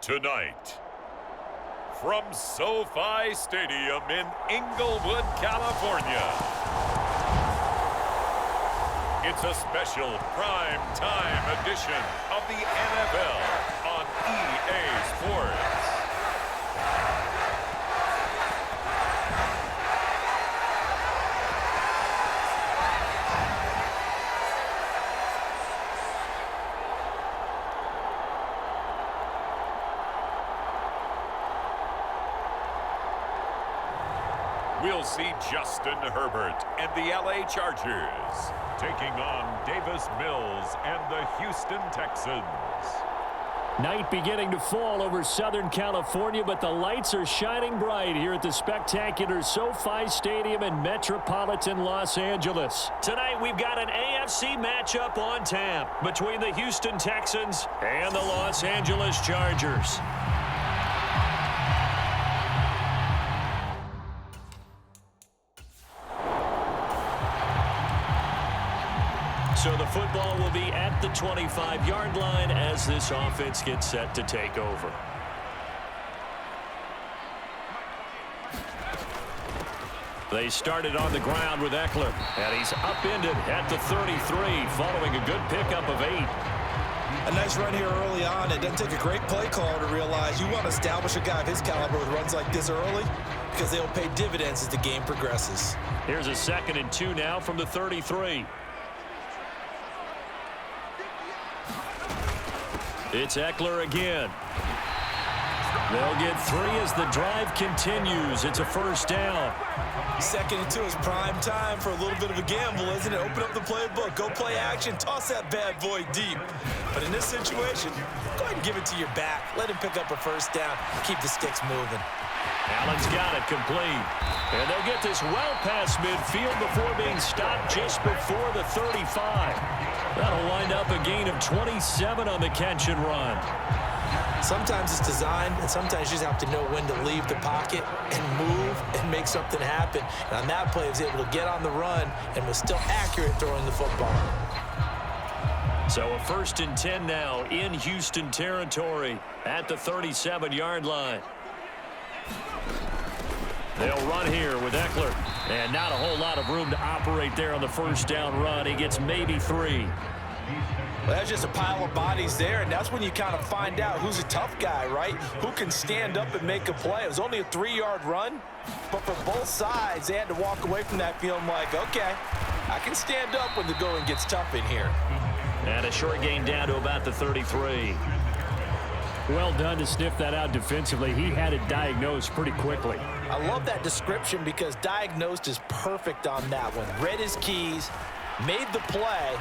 Tonight, from SoFi Stadium in Inglewood, California, it's a special prime time edition of the NFL on EA Sports. We'll see Justin Herbert and the LA Chargers taking on Davis Mills and the Houston Texans. Night beginning to fall over Southern California, but the lights are shining bright here at the spectacular SoFi Stadium in metropolitan Los Angeles. Tonight we've got an AFC matchup on tap between the Houston Texans and the Los Angeles Chargers. So the football will be at the 25-yard line as this offense gets set to take over. They started on the ground with Eckler, and he's upended at the 33 following a good pickup of 8. A nice run here early on. It doesn't take a great play caller to realize you want to establish a guy of his caliber with runs like this early because they'll pay dividends as the game progresses. Here's a 2nd and 2 now from the 33. It's Eckler again. They'll get 3 as the drive continues. It's a first down. 2nd and 2 is prime time for a little bit of a gamble, isn't it? Open up the playbook, go play action, toss that bad boy deep. But in this situation, go ahead and give it to your back. Let him pick up a first down. Keep the sticks moving. Allen's got it complete. And they'll get this well past midfield before being stopped just before the 35. That'll wind up a gain of 27 on the catch and run. Sometimes it's designed, and sometimes you just have to know when to leave the pocket and move and make something happen. And on that play, he was able to get on the run and was still accurate throwing the football. So a 1st and 10 now in Houston territory at the 37-yard line. They'll run here with Eckler. And not a whole lot of room to operate there on the first down run. He gets maybe 3. Well, that's just a pile of bodies there, and that's when you kind of find out who's a tough guy, right? Who can stand up and make a play. It was only a 3-yard run, but for both sides, they had to walk away from that feeling like, okay, I can stand up when the going gets tough in here. And a short gain down to about the 33. Well done to sniff that out defensively. He had it diagnosed pretty quickly. I love that description because diagnosed is perfect on that one. Read his keys, made the play,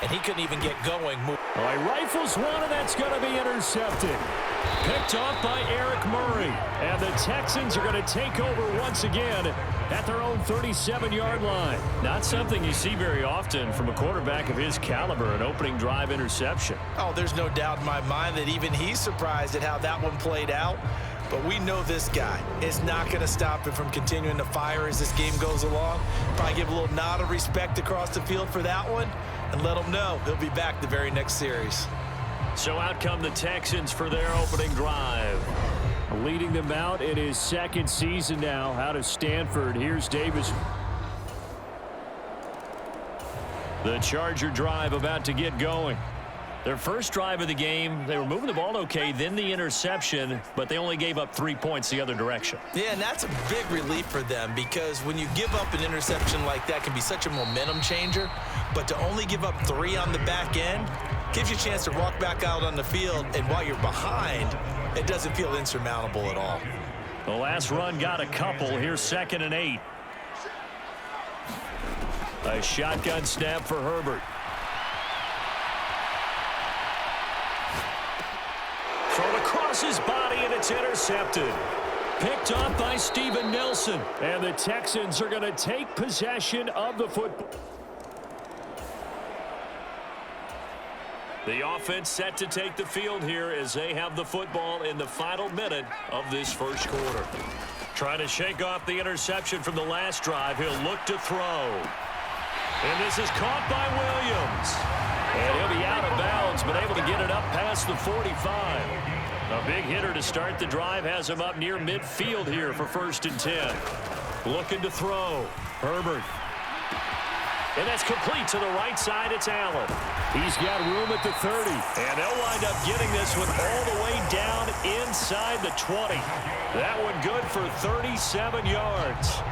and he couldn't even get going. All right, rifles one, and that's going to be intercepted. Picked off by Eric Murray. And the Texans are going to take over once again at their own 37-yard line. Not something you see very often from a quarterback of his caliber, an opening drive interception. Oh, there's no doubt in my mind that even he's surprised at how that one played out. But we know this guy is not going to stop him from continuing to fire as this game goes along. Probably give a little nod of respect across the field for that one and let him know he'll be back the very next series. So out come the Texans for their opening drive. Leading them out in his 2nd season now out of Stanford. Here's Davis. The Charger drive about to get going. Their first drive of the game, they were moving the ball okay, then the interception, but they only gave up 3 points the other direction. Yeah, and that's a big relief for them because when you give up an interception like that, it can be such a momentum changer, but to only give up 3 on the back end gives you a chance to walk back out on the field, and while you're behind, it doesn't feel insurmountable at all. The last run got a couple. Here's 2nd and 8. A shotgun snap for Herbert. Throw across his body, and it's intercepted. Picked off by Steven Nelson. And the Texans are going to take possession of the football. The offense set to take the field here as they have the football in the final minute of this first quarter. Trying to shake off the interception from the last drive. He'll look to throw. And this is caught by Williams. And he'll be out of bounds, but able to get it up past the 45. A big hitter to start the drive has him up near midfield here for 1st and 10. Looking to throw. Herbert. And that's complete to the right side. It's Allen. He's got room at the 30. And they'll wind up getting this one all the way down inside the 20. That one good for 37 yards.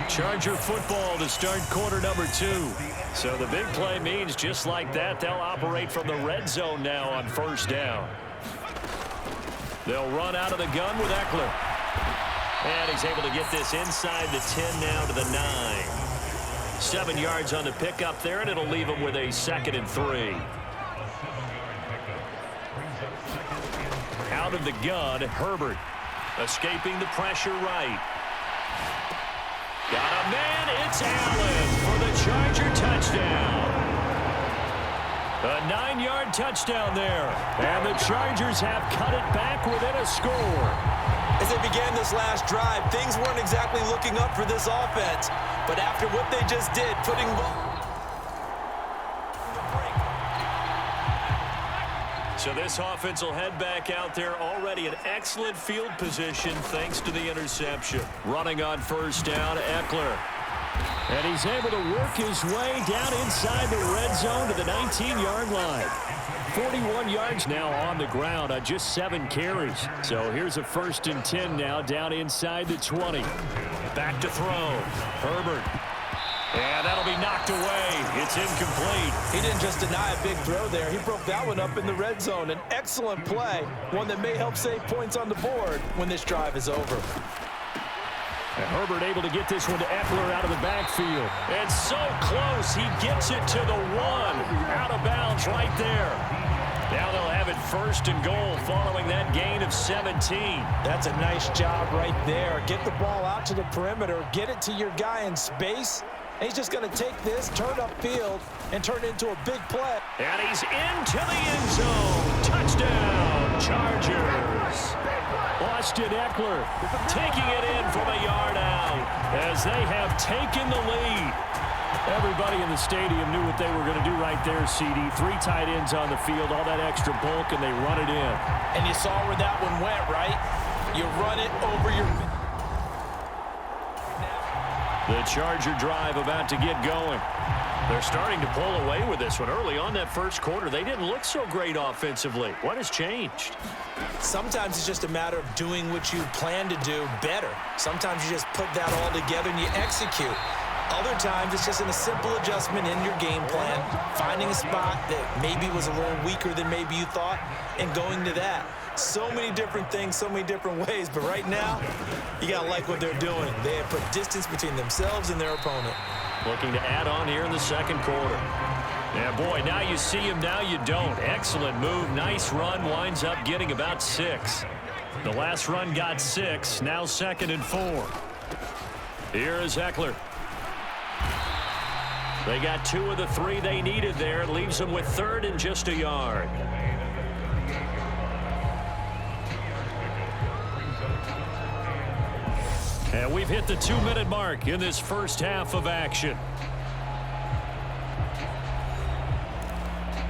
Charger football to start quarter number 2. So the big play means just like that, they'll operate from the red zone now on 1st down. They'll run out of the gun with Eckler. And he's able to get this inside the 10 now to the 9. 7 yards on the pickup there, and it'll leave him with a 2nd and 3. Out of the gun, Herbert. Escaping the pressure right. Got a man, it's Allen for the Charger touchdown. A 9-yard touchdown there. And the Chargers have cut it back within a score. As they began this last drive, things weren't exactly looking up for this offense. But after what they just did, putting So this offense will head back out there already in excellent field position thanks to the interception. Running on 1st down, Eckler. And he's able to work his way down inside the red zone to the 19-yard line. 41 yards now on the ground on just 7 carries. So here's a 1st and 10 now down inside the 20. Back to throw. Herbert. And that'll be knocked away. It's incomplete. He didn't just deny a big throw there. He broke that one up in the red zone. An excellent play, one that may help save points on the board when this drive is over. And Herbert able to get this one to Eckler out of the backfield. And so close, he gets it to the 1. Out of bounds right there. Now they'll have it 1st and goal following that gain of 17. That's a nice job right there. Get the ball out to the perimeter. Get it to your guy in space. And he's just going to take this, turn upfield, and turn it into a big play. And he's into the end zone. Touchdown, Chargers. Austin Eckler taking it in from a yard out as they have taken the lead. Everybody in the stadium knew what they were going to do right there, CD. 3 tight ends on the field, all that extra bulk, and they run it in. And you saw where that one went, right? You run it over your... The Charger drive about to get going. They're starting to pull away with this one. Early on that first quarter, they didn't look so great offensively. What has changed? Sometimes it's just a matter of doing what you plan to do better. Sometimes you just put that all together and you execute. Other times it's just a simple adjustment in your game plan, finding a spot that maybe was a little weaker than maybe you thought, and going to that. So many different things, so many different ways, but right now, you got to like what they're doing. They have put distance between themselves and their opponent. Looking to add on here in the second quarter. Yeah, boy, now you see him, now you don't. Excellent move, nice run, winds up getting about 6. The last run got 6, now 2nd and 4. Here is Eckler. They got 2 of the 3 they needed there. It leaves them with 3rd and just a yard. And we've hit the 2-minute mark in this first half of action.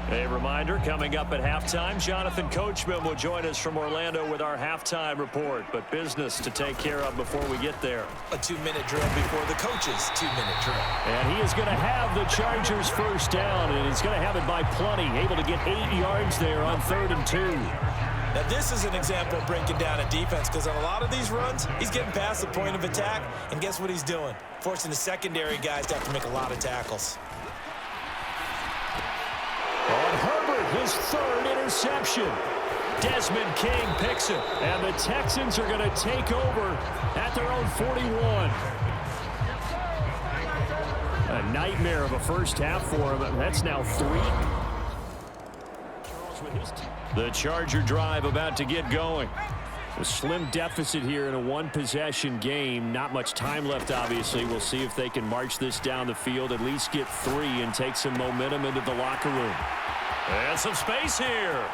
A reminder, coming up at halftime, Jonathan Coachman will join us from Orlando with our halftime report, but business to take care of before we get there. A 2-minute drill before the coach's 2-minute drill. And he is going to have the Chargers 1st down, and he's going to have it by plenty, able to get 8 yards there on 3rd and 2. Now, this is an example of breaking down a defense, because on a lot of these runs, he's getting past the point of attack, and guess what he's doing? Forcing the secondary guys to have to make a lot of tackles. On Herbert, his 3rd interception. Desmond King picks it, and the Texans are going to take over at their own 41. A nightmare of a first half for him. That's now 3 with his team. The Charger drive about to get going. A slim deficit here in a one-possession game. Not much time left, obviously. We'll see if they can march this down the field, at least get 3 and take some momentum into the locker room. And some space here.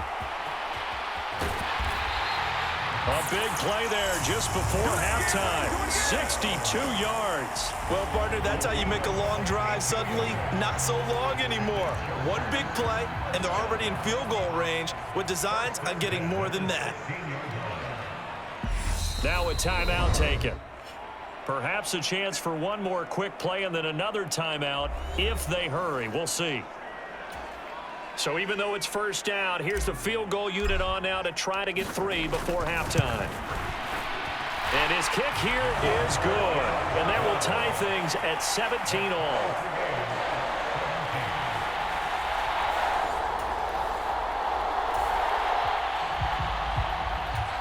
A big play there just before halftime. 62 yards. Well, partner, that's how you make a long drive suddenly not so long anymore. One big play, and they're already in field goal range with designs on getting more than that. Now a timeout taken. Perhaps a chance for one more quick play and then another timeout if they hurry. We'll see. So even though it's first down, here's the field goal unit on now to try to get 3 before halftime. And his kick here is good. And that will tie things at 17 all.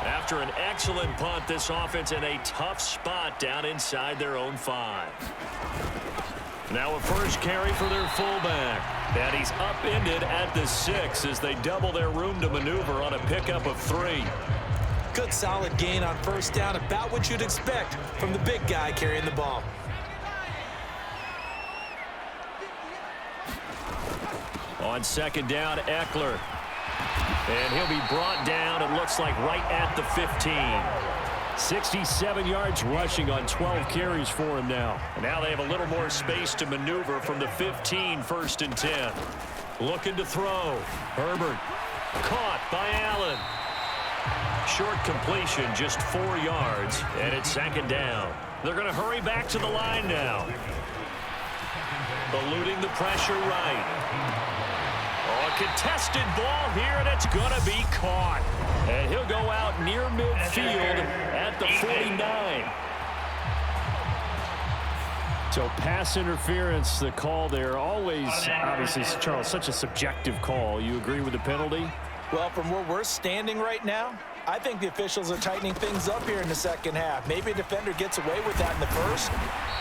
After an excellent punt, this offense in a tough spot down inside their own 5. Now a first carry for their fullback. And he's upended at the 6 as they double their room to maneuver on a pickup of 3. Good solid gain on first down, about what you'd expect from the big guy carrying the ball. On second down, Eckler. And he'll be brought down, it looks like, right at the 15. 67 yards rushing on 12 carries for him now. And now they have a little more space to maneuver from the 15, 1st and 10. Looking to throw. Herbert caught by Allen. Short completion, just 4 yards, and it's second down. They're going to hurry back to the line now. Eluding the pressure right. Oh, a contested ball here, and it's going to be caught. And he'll go out near midfield at the 49. So pass interference, the call there. Always, obviously, Charles, such a subjective call. You agree with the penalty? Well, from where we're standing right now, I think the officials are tightening things up here in the second half. Maybe a defender gets away with that in the first,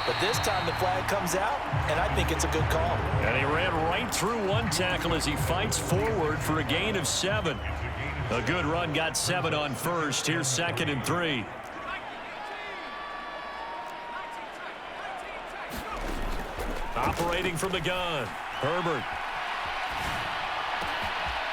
but this time the flag comes out, and I think it's a good call. And he ran right through one tackle as he fights forward for a gain of 7. A good run, got 7 on first. Here's 2nd and 3. Operating from the gun, Herbert.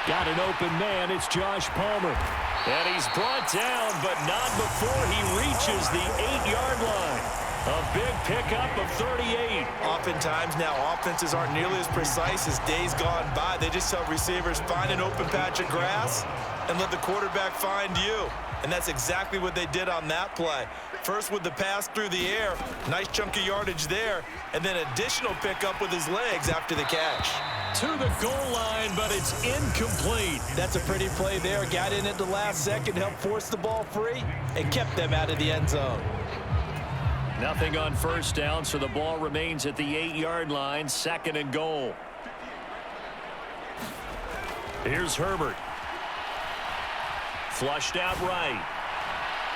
Got an open man, it's Josh Palmer. And he's brought down, but not before he reaches the 8-yard line. A big pickup of 38. Oftentimes now, offenses aren't nearly as precise as days gone by. They just tell receivers, find an open patch of grass and let the quarterback find you. And that's exactly what they did on that play. First with the pass through the air, nice chunk of yardage there, and then additional pickup with his legs after the catch. To the goal line, but it's incomplete. That's a pretty play there. Got in at the last second, helped force the ball free, and kept them out of the end zone. Nothing on first down, so the ball remains at the 8-yard line, 2nd and goal. Here's Herbert. Flushed out right.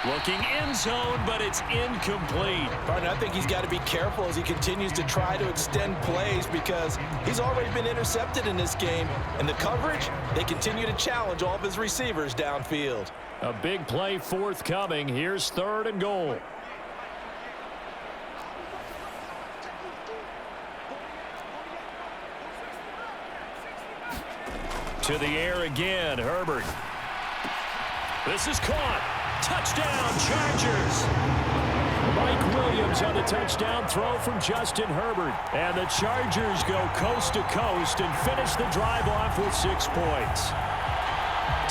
Looking end zone, but it's incomplete. Partner, I think he's got to be careful as he continues to try to extend plays because he's already been intercepted in this game. And the coverage, they continue to challenge all of his receivers downfield. A big play forthcoming. Here's 3rd and goal. To the air again, Herbert. This is caught. Touchdown, Chargers. Mike Williams on the touchdown throw from Justin Herbert. And the Chargers go coast to coast and finish the drive off with 6 points.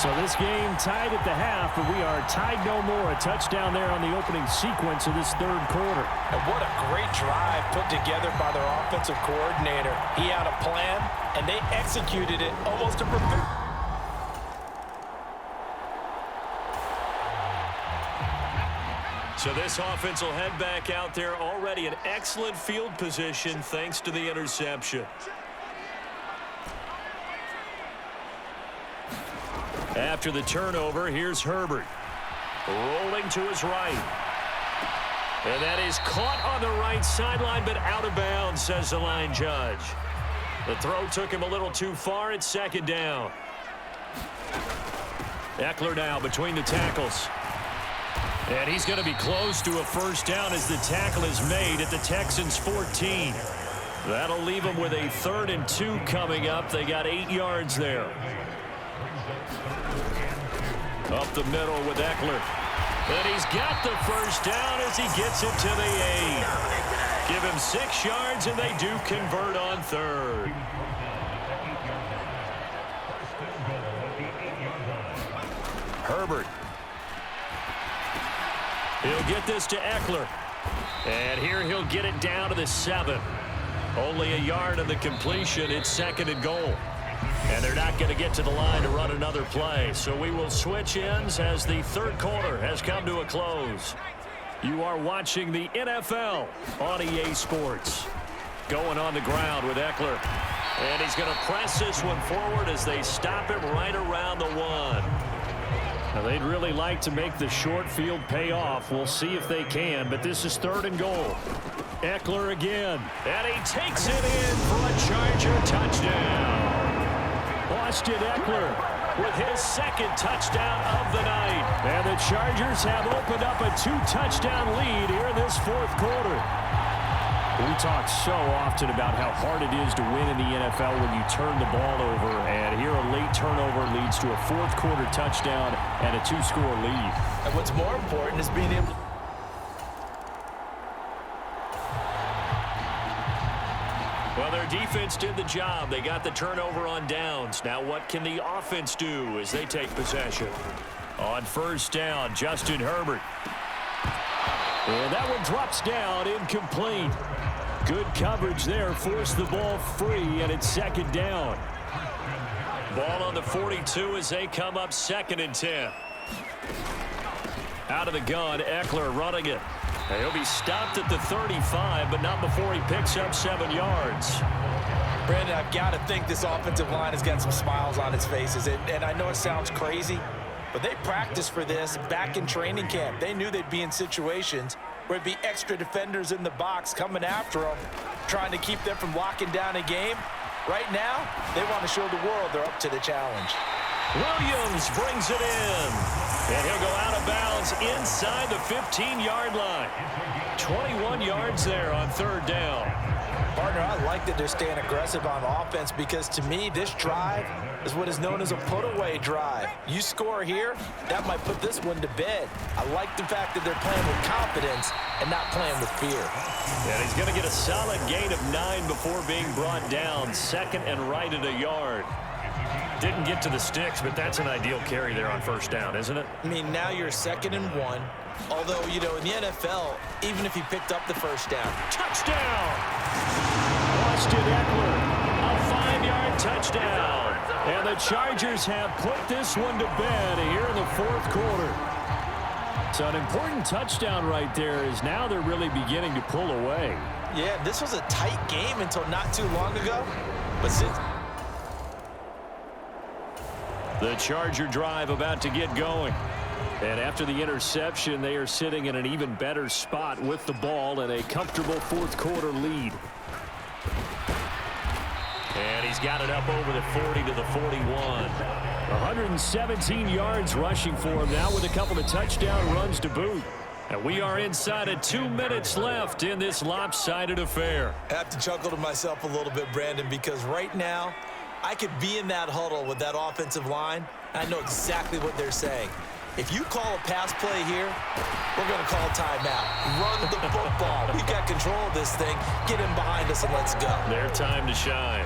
So this game tied at the half, but we are tied no more. A touchdown there on the opening sequence of this 3rd quarter. And what a great drive put together by their offensive coordinator. He had a plan, and they executed it almost to perfection. So this offense will head back out there, already in excellent field position thanks to the interception. After the turnover, here's Herbert. Rolling to his right. And that is caught on the right sideline, but out of bounds, says the line judge. The throw took him a little too far. It's 2nd down. Eckler now between the tackles. And he's going to be close to a first down as the tackle is made at the Texans' 14. That'll leave them with a 3rd and 2 coming up. They got 8 yards there. Up the middle with Eckler. And he's got the first down as he gets it to the 8. Give him 6 yards, and they do convert on 3rd. Herbert. He'll get this to Eckler. And here he'll get it down to the 7. Only a yard of the completion. It's 2nd and goal. And they're not going to get to the line to run another play. So we will switch ends as the 3rd quarter has come to a close. You are watching the NFL on EA Sports. Going on the ground with Eckler. And he's going to press this one forward as they stop him right around the 1. Now, they'd really like to make the short field pay off. We'll see if they can, but this is 3rd and goal. Eckler again, and he takes it in for a Charger touchdown. Austin Eckler with his 2nd touchdown of the night. And the Chargers have opened up a 2-touchdown lead here in this 4th quarter. We talk so often about how hard it is to win in the NFL when you turn the ball over, and here a late turnover leads to a 4th quarter touchdown and a 2-score lead. And what's more important is being able to... Well, their defense did the job. They got the turnover on downs. Now what can the offense do as they take possession? On 1st down, Justin Herbert. And that one drops down, incomplete. Good coverage there, forced the ball free, and it's 2nd down. Ball on the 42 as they come up 2nd and 10. Out of the gun, Eckler running it. And he'll be stopped at the 35, but not before he picks up 7 yards. Brandon, I've got to think this offensive line has got some smiles on its faces. And I know it sounds crazy, but they practiced for this back in training camp. They knew they'd be in situations where it'd be extra defenders in the box coming after them, trying to keep them from locking down a game. Right now, they want to show the world they're up to the challenge. Williams brings it in. And he'll go out of bounds inside the 15-yard line. 21 yards there on 3rd down. Partner, I like that they're staying aggressive on offense because, to me, this drive is what is known as a put-away drive. You score here, that might put this one to bed. I like the fact that they're playing with confidence and not playing with fear. And he's going to get a solid gain of 9 before being brought down. 2nd and right at a yard. Didn't get to the sticks, but that's an ideal carry there on 1st down, isn't it? I mean, now you're 2nd and 1. Although, you know, in the NFL, even if he picked up the 1st down. Touchdown! Austin Eckler, a 5-yard touchdown. And the Chargers have put this one to bed here in the 4th quarter. So an important touchdown right there is now they're really beginning to pull away. Yeah, this was a tight game until not too long ago. But since... The Charger drive about to get going. And after the interception, they are sitting in an even better spot with the ball and a comfortable 4th quarter lead. And he's got it up over the 40 to the 41. 117 yards rushing for him now with a couple of touchdown runs to boot. And we are inside of 2 minutes left in this lopsided affair. I have to chuckle to myself a little bit, Brandon, because right now, I could be in that huddle with that offensive line, and I know exactly what they're saying. If you call a pass play here, we're going to call timeout. Run the football. We've got control of this thing. Get him behind us and let's go. Their time to shine.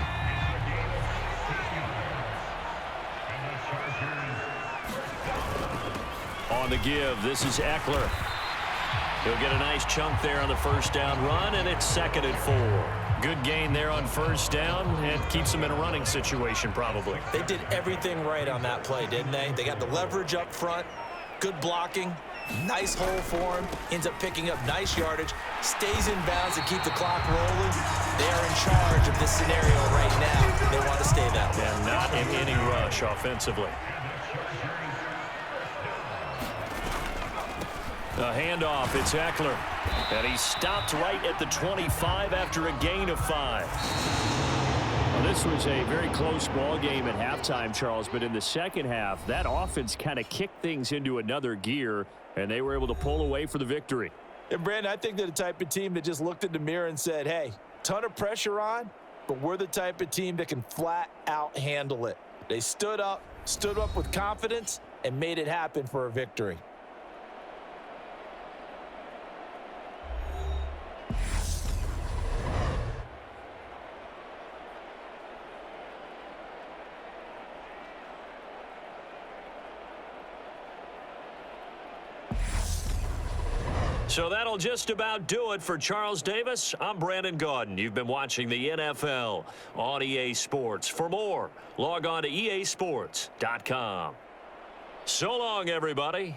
On the give, this is Eckler. He'll get a nice chunk there on the 1st down run, and it's 2nd and 4. Good gain there on 1st down, and keeps them in a running situation probably. They did everything right on that play, didn't they? They got the leverage up front, good blocking, nice hole for him, ends up picking up nice yardage, stays in bounds to keep the clock rolling. They are in charge of this scenario right now. They want to stay that way. And not in any rush offensively. A handoff, it's Eckler. And he stopped right at the 25 after a gain of 5. This was a very close ball game at halftime, Charles, but in the second half, that offense kind of kicked things into another gear, and they were able to pull away for the victory. And, Brandon, I think they're the type of team that just looked in the mirror and said, hey, ton of pressure on, but we're the type of team that can flat out handle it. They stood up with confidence, and made it happen for a victory. So that'll just about do it for Charles Davis. I'm Brandon Gaudin. You've been watching the NFL on EA Sports. For more, log on to easports.com. So long, everybody.